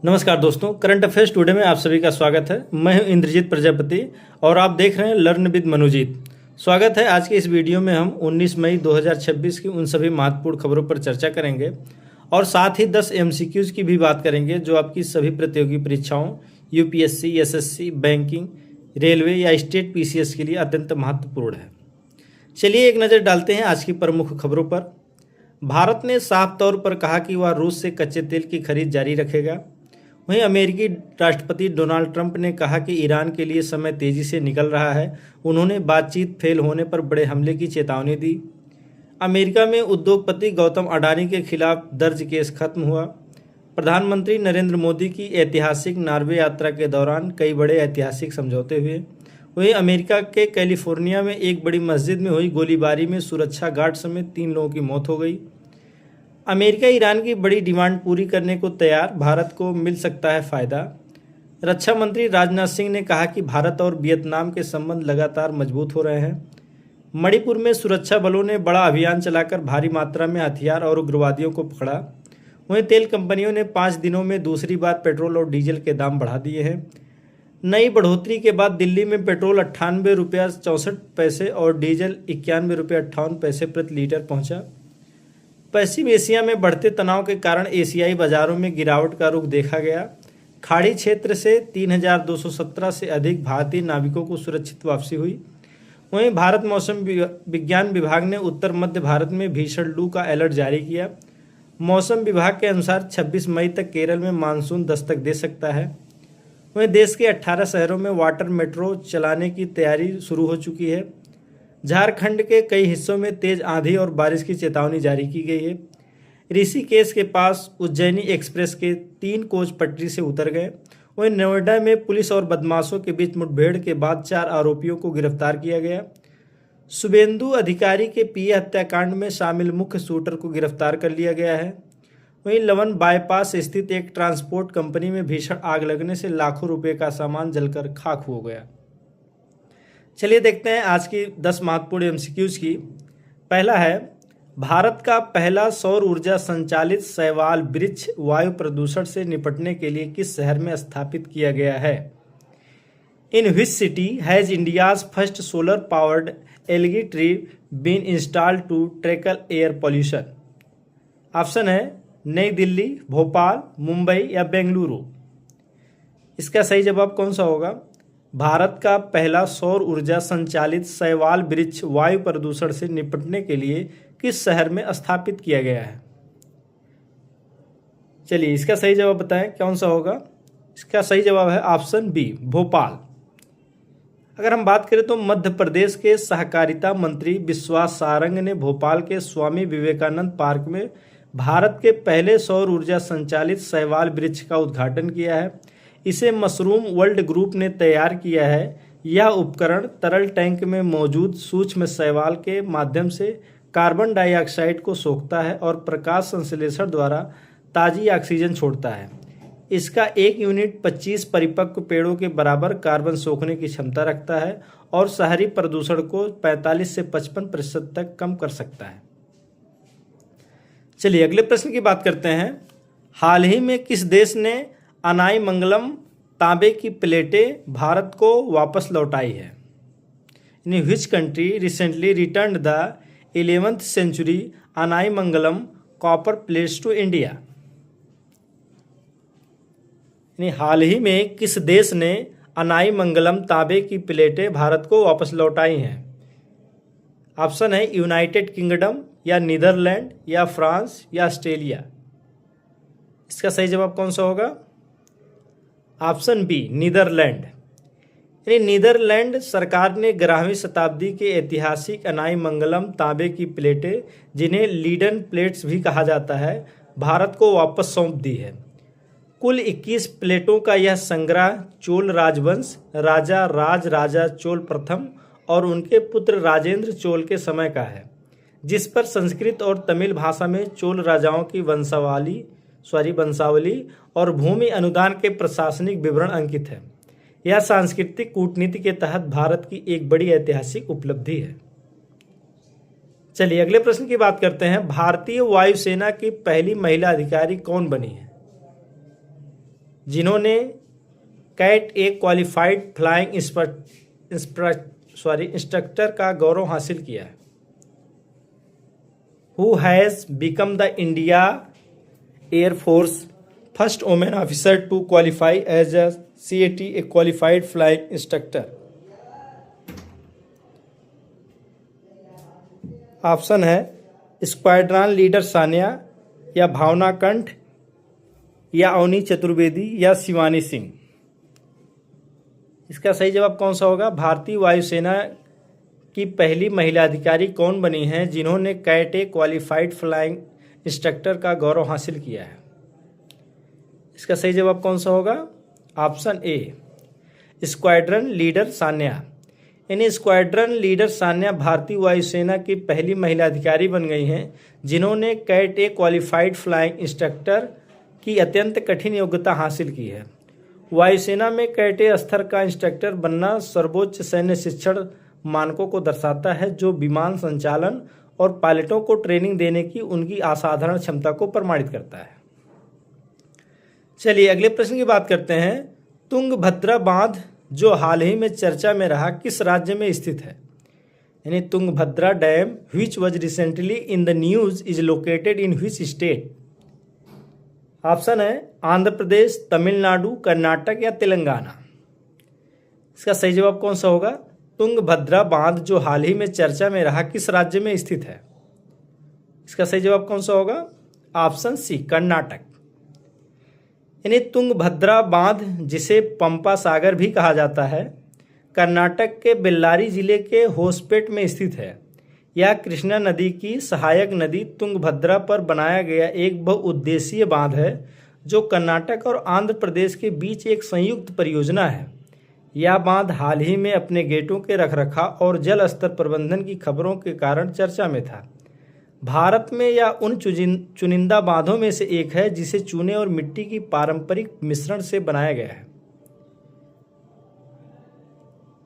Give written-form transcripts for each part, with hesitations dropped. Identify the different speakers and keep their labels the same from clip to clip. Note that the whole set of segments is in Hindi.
Speaker 1: नमस्कार दोस्तों, करंट अफेयर्स टुडे में आप सभी का स्वागत है। मैं हूं इंद्रजीत प्रजापति और आप देख रहे हैं लर्न विद मनुजीत। स्वागत है। आज के इस वीडियो में हम 19 मई 2026 की उन सभी महत्वपूर्ण खबरों पर चर्चा करेंगे और साथ ही 10 एमसीक्यूज की भी बात करेंगे जो आपकी सभी प्रतियोगी परीक्षाओं यूपीएससी, एसएससी, बैंकिंग, रेलवे या स्टेट पीसीएस के लिए अत्यंत महत्वपूर्ण है। चलिए एक नज़र डालते हैं आज की प्रमुख खबरों पर। भारत ने साफ तौर पर कहा कि वह रूस से कच्चे तेल की खरीद जारी रखेगा। वहीं अमेरिकी राष्ट्रपति डोनाल्ड ट्रंप ने कहा कि ईरान के लिए समय तेजी से निकल रहा है। उन्होंने बातचीत फेल होने पर बड़े हमले की चेतावनी दी। अमेरिका में उद्योगपति गौतम अडानी के खिलाफ दर्ज केस खत्म हुआ। प्रधानमंत्री नरेंद्र मोदी की ऐतिहासिक नॉर्वे यात्रा के दौरान कई बड़े ऐतिहासिक समझौते हुए। वहीं अमेरिका के कैलिफोर्निया में एक बड़ी मस्जिद में हुई गोलीबारी में सुरक्षा गार्ड समेत 3 लोगों की मौत हो गई। अमेरिका ईरान की बड़ी डिमांड पूरी करने को तैयार, भारत को मिल सकता है फायदा। रक्षा मंत्री राजनाथ सिंह ने कहा कि भारत और वियतनाम के संबंध लगातार मजबूत हो रहे हैं। मणिपुर में सुरक्षा बलों ने बड़ा अभियान चलाकर भारी मात्रा में हथियार और उग्रवादियों को पकड़ा। वहीं तेल कंपनियों ने 5 दिनों में दूसरी बार पेट्रोल और डीजल के दाम बढ़ा दिए हैं। नई बढ़ोतरी के बाद दिल्ली में पेट्रोल 98 रुपया 64 पैसे और डीजल 91 रुपया 58 पैसे प्रति लीटर पहुंचा। पश्चिम एशिया में बढ़ते तनाव के कारण एशियाई बाजारों में गिरावट का रुख देखा गया। खाड़ी क्षेत्र से 3217 से अधिक भारतीय नाविकों को सुरक्षित वापसी हुई। वहीं भारत मौसम विज्ञान विभाग ने उत्तर मध्य भारत में भीषण लू का अलर्ट जारी किया। मौसम विभाग के अनुसार 26 मई तक केरल में मानसून दस्तक दे सकता है। वहीं देश के 18 शहरों में वाटर मेट्रो चलाने की तैयारी शुरू हो चुकी है। झारखंड के कई हिस्सों में तेज आंधी और बारिश की चेतावनी जारी की गई है। ऋषिकेश के पास उज्जैनी एक्सप्रेस के 3 कोच पटरी से उतर गए। वहीं नोएडा में पुलिस और बदमाशों के बीच मुठभेड़ के बाद 4 आरोपियों को गिरफ्तार किया गया। शुभेंदु अधिकारी के पीए हत्याकांड में शामिल मुख्य शूटर को गिरफ्तार कर लिया गया है। वहीं लवन बाईपास स्थित एक ट्रांसपोर्ट कंपनी में भीषण आग लगने से लाखों रुपए का सामान जलकर खाक हो गया। चलिए देखते हैं आज की 10 महत्वपूर्ण एमसीक्यूज की। पहला है, भारत का पहला सौर ऊर्जा संचालित शैवाल वृक्ष वायु प्रदूषण से निपटने के लिए किस शहर में स्थापित किया गया है? In which city has India's first solar powered algae tree been installed to tackle air pollution? Option है नई दिल्ली, भोपाल, मुंबई या बेंगलुरु। इसका सही जवाब कौन सा होगा? भारत का पहला सौर ऊर्जा संचालित शैवाल वृक्ष वायु प्रदूषण से निपटने के लिए किस शहर में स्थापित किया गया है? चलिए इसका सही जवाब बताएं कौन सा होगा। इसका सही जवाब है ऑप्शन बी, भोपाल। अगर हम बात करें तो मध्य प्रदेश के सहकारिता मंत्री विश्वास सारंग ने भोपाल के स्वामी विवेकानंद पार्क में भारत के पहले सौर ऊर्जा संचालित शैवाल वृक्ष का उद्घाटन किया है। इसे मशरूम वर्ल्ड ग्रुप ने तैयार किया है। यह उपकरण तरल टैंक में मौजूद सूक्ष्म शैवाल के माध्यम से कार्बन डाइऑक्साइड को सोखता है और प्रकाश संश्लेषण द्वारा ताजी ऑक्सीजन छोड़ता है। इसका एक यूनिट 25 परिपक्व पेड़ों के बराबर कार्बन सोखने की क्षमता रखता है और शहरी प्रदूषण को 45 से 55% तक कम कर सकता है। चलिए अगले प्रश्न की बात करते हैं। हाल ही में किस देश ने अनाई मंगलम तांबे की प्लेटें भारत को वापस लौटाई है? In which country recently returned the 11th century Anaimangalam copper plates to India? हाल ही में किस देश ने अनाई मंगलम तांबे की प्लेटें भारत को वापस लौटाई हैं? ऑप्शन है यूनाइटेड किंगडम या नीदरलैंड या फ्रांस या ऑस्ट्रेलिया। इसका सही जवाब कौन सा होगा? Option B, Netherlands. नीदरलैंड सरकार ने 11वीं शताब्दी के ऐतिहासिक अनाई मंगलम तांबे की प्लेटें, जिन्हें लीडन प्लेट्स भी कहा जाता है, भारत को वापस सौंप दी है। कुल 21 प्लेटों का यह संग्रह चोल राजवंश राजा राजा चोल प्रथम और उनके पुत्र राजेंद्र चोल के समय का है, जिस पर संस्कृत और तमिल भाषा में चोल राजाओं की वंशावली और भूमि अनुदान के प्रशासनिक विवरण अंकित है। यह सांस्कृतिक कूटनीति के तहत भारत की एक बड़ी ऐतिहासिक उपलब्धि है। चलिए अगले प्रश्न की बात करते हैं। भारतीय वायुसेना की पहली महिला अधिकारी कौन बनी है? जिन्होंने cat A qualified flying instructor का गौरव हासिल किया है? Who has become the India air force first women officer to qualify as a CAT A qualified flying instructor? Option है स्क्वाड्रन लीडर सानिया, या भावना कंठ, या अवनी चतुर्वेदी, या शिवानी सिंह। इसका सही जवाब कौन सा होगा? भारतीय वायुसेना की पहली महिला अधिकारी कौन बनी हैं जिन्होंने cat A qualified flying instructor का गौरव हासिल किया है? इसका सही जवाब कौन सा होगा? Option A squadron leader Sanya. यानी स्क्वाड्रन लीडर सान्या भारतीय वायुसेना की पहली महिला अधिकारी बन गई हैं जिन्होंने cat A qualified flying instructor की अत्यंत कठिन योग्यता हासिल की है। वायुसेना में कैट ए स्तर का इंस्ट्रक्टर बनना सर्वोच्च सैन्य शिक्षण मानकों को दर्शाता है, जो विमान संचालन और पायलटों को ट्रेनिंग देने की उनकी असाधारण क्षमता को प्रमाणित करता है। चलिए अगले प्रश्न की बात करते हैं। तुंगभद्रा बांध जो हाल ही में चर्चा में रहा किस राज्य में स्थित है? यानी Tungabhadra dam which was recently in the news is located in which state? Option है आंध्र प्रदेश, तमिलनाडु, कर्नाटक, या तेलंगाना। इसका सही जवाब कौन सा होगा? तुंगभद्रा बांध जो हाल ही में चर्चा में रहा किस राज्य में स्थित है? इसका सही जवाब कौन सा होगा? Option C Karnataka. यानी तुंगभद्रा बांध, जिसे पंपा सागर भी कहा जाता है, कर्नाटक के बेल्लारी जिले के होसपेट में स्थित है। यह कृष्णा नदी की सहायक नदी तुंगभद्रा पर बनाया गया एक बहुउद्देशीय बांध है जो कर्नाटक और आंध्र प्रदेश के बीच एक संयुक्त परियोजना है। यह बांध हाल ही में अपने गेटों के रखरखाव और जल स्तर प्रबंधन की खबरों के कारण चर्चा में था। भारत में यह उन चुनिंदा बांधों में से एक है जिसे चूने और मिट्टी की पारंपरिक मिश्रण से बनाया गया है।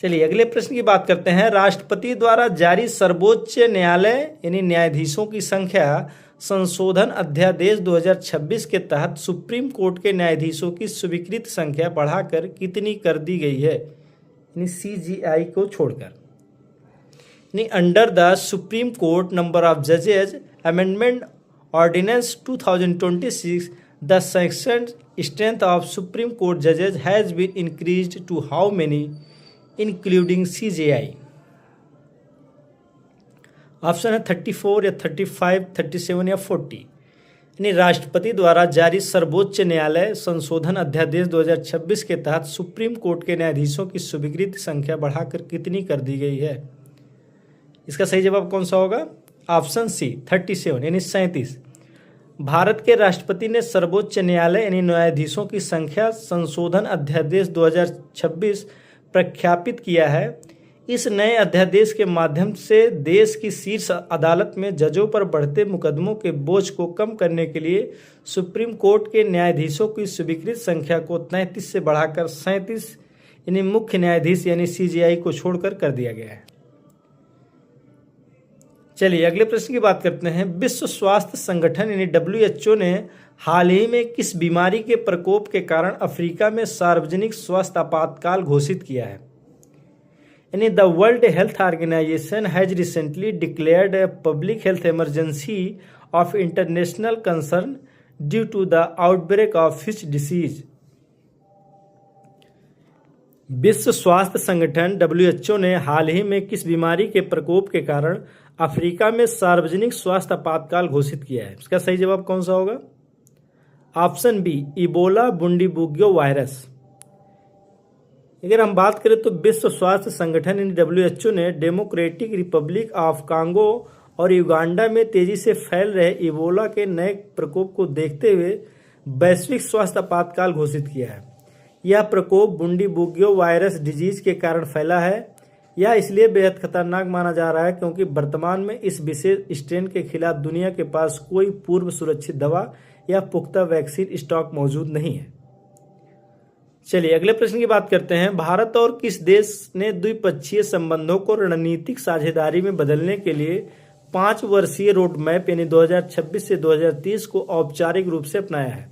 Speaker 1: चलिए अगले प्रश्न की बात करते हैं। राष्ट्रपति द्वारा जारी सर्वोच्च न्यायालय यानी न्यायाधीशों की संख्या संशोधन अध्यादेश 2026 के तहत सुप्रीम कोर्ट के न्यायाधीशों की स्वीकृत संख्या बढ़ाकर कितनी कर दी गई है? यानी CGI को छोड़कर। Under the supreme court number of जजेज amendment ordinance 2026 the section strength of supreme court जजेज has been increased to how many including CGI? Option है 34 या 35, 37 या 40। यानी राष्ट्रपति द्वारा जारी सर्वोच्च न्यायालय संशोधन अध्यादेश 2026 के तहत सुप्रीम कोर्ट के न्यायाधीशों की स्वीकृत संख्या बढ़ाकर कितनी कर दी गई है? इसका सही जवाब कौन सा होगा? ऑप्शन सी 37 यानी 37। भारत के राष्ट्रपति ने सर्वोच्च न्यायालय यानी न्यायाधीशों की संख्या संशोधन अध्यादेश 2026 प्रख्यापित किया है। इस नए अध्यादेश के माध्यम से देश की शीर्ष अदालत में जजों पर बढ़ते मुकदमों के बोझ को कम करने के लिए सुप्रीम कोर्ट के न्यायाधीशों की स्वीकृत संख्या को 33 से बढ़ाकर 37 यानी मुख्य न्यायाधीश यानी CGI को छोड़कर कर दिया गया है। चलिए अगले प्रश्न की बात करते हैं। विश्व स्वास्थ्य संगठन यानी WHO ने हाल ही में किस बीमारी के प्रकोप के कारण अफ्रीका में सार्वजनिक स्वास्थ्य आपातकाल घोषित किया है? यानी the world health organization has recently declared a public health emergency of international concern due to the outbreak of which disease? विश्व स्वास्थ्य संगठन WHO ने हाल ही में किस बीमारी के प्रकोप के कारण अफ्रीका में सार्वजनिक स्वास्थ्य आपातकाल घोषित किया है? इसका सही जवाब कौन सा होगा? Option B Ebola Bundibugyo virus. अगर हम बात करें तो विश्व स्वास्थ्य संगठन WHO ने डेमोक्रेटिक रिपब्लिक ऑफ कांगो और युगांडा में तेजी से फैल रहे इबोला के नए प्रकोप को देखते हुए वैश्विक स्वास्थ्य आपातकाल घोषित किया है। यह प्रकोप बुंडीबुग्यो वायरस डिजीज के कारण फैला है। यह इसलिए बेहद खतरनाक माना जा रहा है क्योंकि वर्तमान में इस विशेष स्ट्रेन के खिलाफ दुनिया के पास कोई पूर्व सुरक्षित दवा या पुख्ता वैक्सीन स्टॉक मौजूद नहीं है। चलिए अगले प्रश्न की बात करते हैं। भारत और किस देश ने द्विपक्षीय संबंधों को रणनीतिक साझेदारी में बदलने के लिए 5 वर्षीय रोड मैप यानी 2026 से 2030 को औपचारिक रूप से अपनाया है?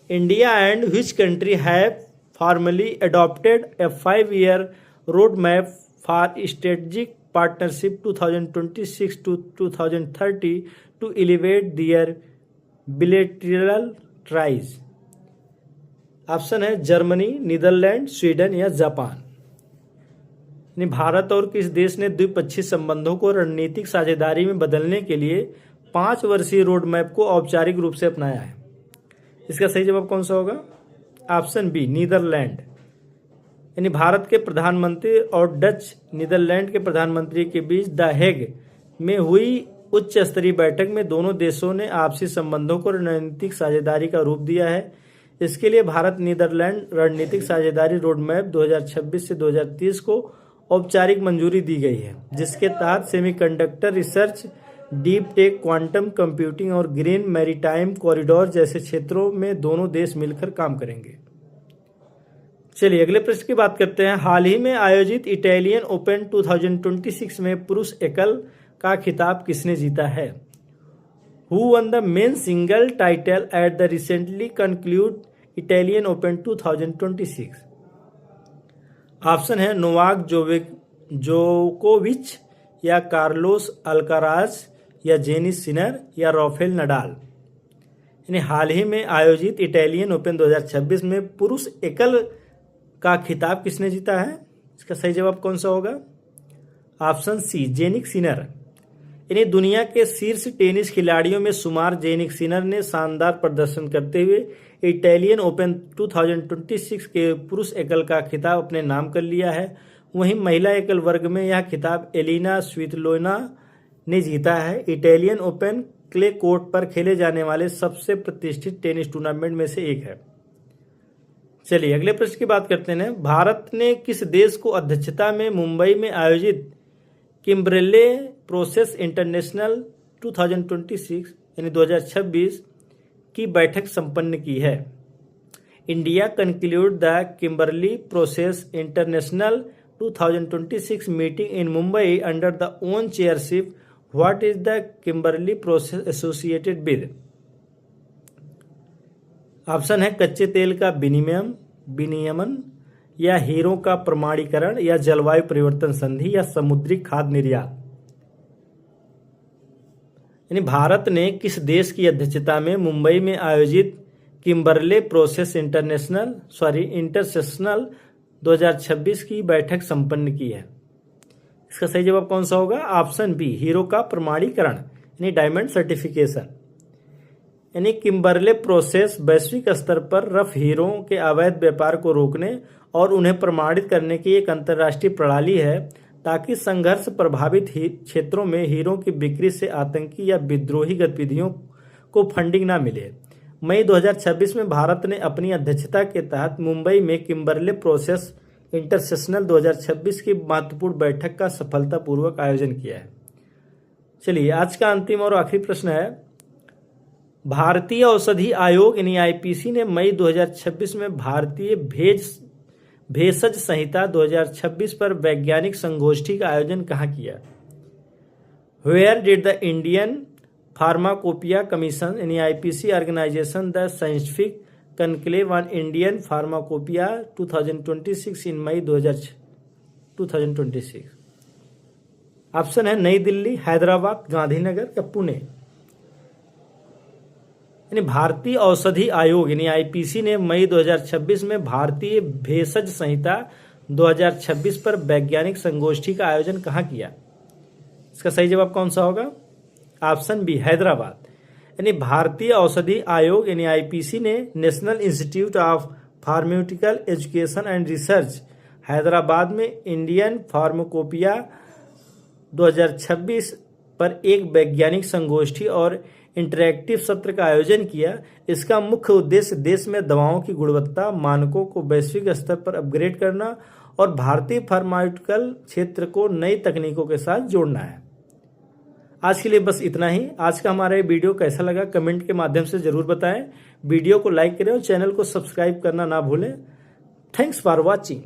Speaker 1: India and which country have formally adopted A 5-year road map for strategic partnership 2026 to 2030 to elevate their bilateral ties? Option है जर्मनी, नीदरलैंड, स्वीडन या जापान। भारत और किस देश ने द्विपक्षीय संबंधों को रणनीतिक साझेदारी में बदलने के लिए 5 वर्षीय रोड मैप को औपचारिक रूप से अपनाया है? इसका सही जवाब कौन सा होगा? Option B, Netherlands. यानी भारत के प्रधानमंत्री और डच नीदरलैंड के प्रधानमंत्री के बीच द हेग में हुई उच्च स्तरीय बैठक में दोनों देशों ने आपसी संबंधों को रणनीतिक साझेदारी का रूप दिया है। इसके लिए भारत नीदरलैंड रणनीतिक साझेदारी रोड मैप 2026 से 2030 को औपचारिक मंजूरी दी गई है, जिसके तहत semiconductor research, deep tech, quantum computing और ग्रीन मैरीटाइम कॉरिडोर जैसे क्षेत्रों में दोनों देश मिलकर काम करेंगे। चलिए अगले प्रश्न की बात करते हैं। हाल ही में आयोजित इटालियन ओपन 2026 में पुरुष एकल का खिताब किसने जीता है? Who one the men single title at the recently conclude Italian open 2026? Option है नोवाक जोकोविच या कार्लोस अल्काराज या जेनिस सिनर या राफेल नडाल। यानी हाल ही में आयोजित इटालियन ओपन 2026 में पुरुष एकल का खिताब किसने जीता है? इसका सही जवाब कौन सा होगा? Option C, Jannik Sinner. यानी दुनिया के शीर्ष टेनिस खिलाड़ियों में शुमार जेनिक सिनर ने शानदार प्रदर्शन करते हुए इटालियन ओपन 2026 के पुरुष एकल का खिताब अपने नाम कर लिया है। वहीं महिला एकल वर्ग में यह खिताब एलिना स्वितलोना ने जीता है। इटालियन ओपन क्ले कोर्ट पर खेले जाने वाले सबसे प्रतिष्ठित टेनिस टूर्नामेंट में से एक है। चलिए अगले प्रश्न की बात करते हैं। भारत ने किस देश को अध्यक्षता में मुंबई में आयोजित किम्बर्ले प्रोसेस इंटरनेशनल 2026 यानी 2026 की बैठक संपन्न की है? India conclude the Kimberley process international 2026 meeting in Mumbai under the own chairship. What is the Kimberley process associated with? Option है कच्चे तेल का विनियमन या हीरों का प्रमाणीकरण या जलवायु परिवर्तन संधि या समुद्री खाद्य निर्यात। यानी भारत ने किस देश की अध्यक्षता में मुंबई में आयोजित किम्बर्ले प्रोसेस इंटरसेशनल 2026 की बैठक संपन्न की है? इसका सही जवाब कौन सा होगा? ऑप्शन बी, हीरो का प्रमाणीकरण यानी डायमंड सर्टिफिकेशन। यानी किम्बर्ले प्रोसेस वैश्विक स्तर पर रफ हीरों के अवैध व्यापार को रोकने और उन्हें प्रमाणित करने की एक अंतर्राष्ट्रीय प्रणाली है, ताकि संघर्ष प्रभावित क्षेत्रों में हीरों की बिक्री से आतंकी या विद्रोही गतिविधियों को फंडिंग न मिले। मई 2026 में भारत ने अपनी अध्यक्षता के तहत मुंबई में किम्बर्ले प्रोसेस इंटरसेशनल 2026 की महत्वपूर्ण बैठक का सफलतापूर्वक आयोजन किया है। चलिए आज का अंतिम और आखिरी प्रश्न है। भारतीय औषधि आयोग यानी आईपीसी ने मई 2026 में भारतीय भेषज संहिता 2026 पर वैज्ञानिक संगोष्ठी का आयोजन कहाँ किया? Where did the Indian pharmacopoeia commission यानी IPC organisation the scientific conclave on Indian pharmacopoeia 2026 in May 2026? Option है नई दिल्ली, हैदराबाद, गांधीनगर या पुणे। यानी भारतीय औषधि आयोग यानी आईपीसी ने मई 2026 में भारतीय भेषज संहिता 2026 पर वैज्ञानिक संगोष्ठी का आयोजन कहाँ किया? इसका सही जवाब कौन सा होगा? Option B, Hyderabad. यानी भारतीय औषधि आयोग यानी आईपीसी ने national institute of pharmaceutical education and research Hyderabad में इंडियन फार्माकोपिया 2026 पर एक वैज्ञानिक संगोष्ठी और इंटरैक्टिव सत्र का आयोजन किया। इसका मुख्य उद्देश्य देश में दवाओं की गुणवत्ता मानकों को वैश्विक स्तर पर अपग्रेड करना और भारतीय फार्मास्यूटिकल क्षेत्र को नई तकनीकों के साथ जोड़ना है। आज के लिए बस इतना ही। आज का हमारा ये वीडियो कैसा लगा कमेंट के माध्यम से जरूर बताएं। वीडियो को लाइक करें और चैनल को सब्सक्राइब करना ना भूलें। Thanks for watching.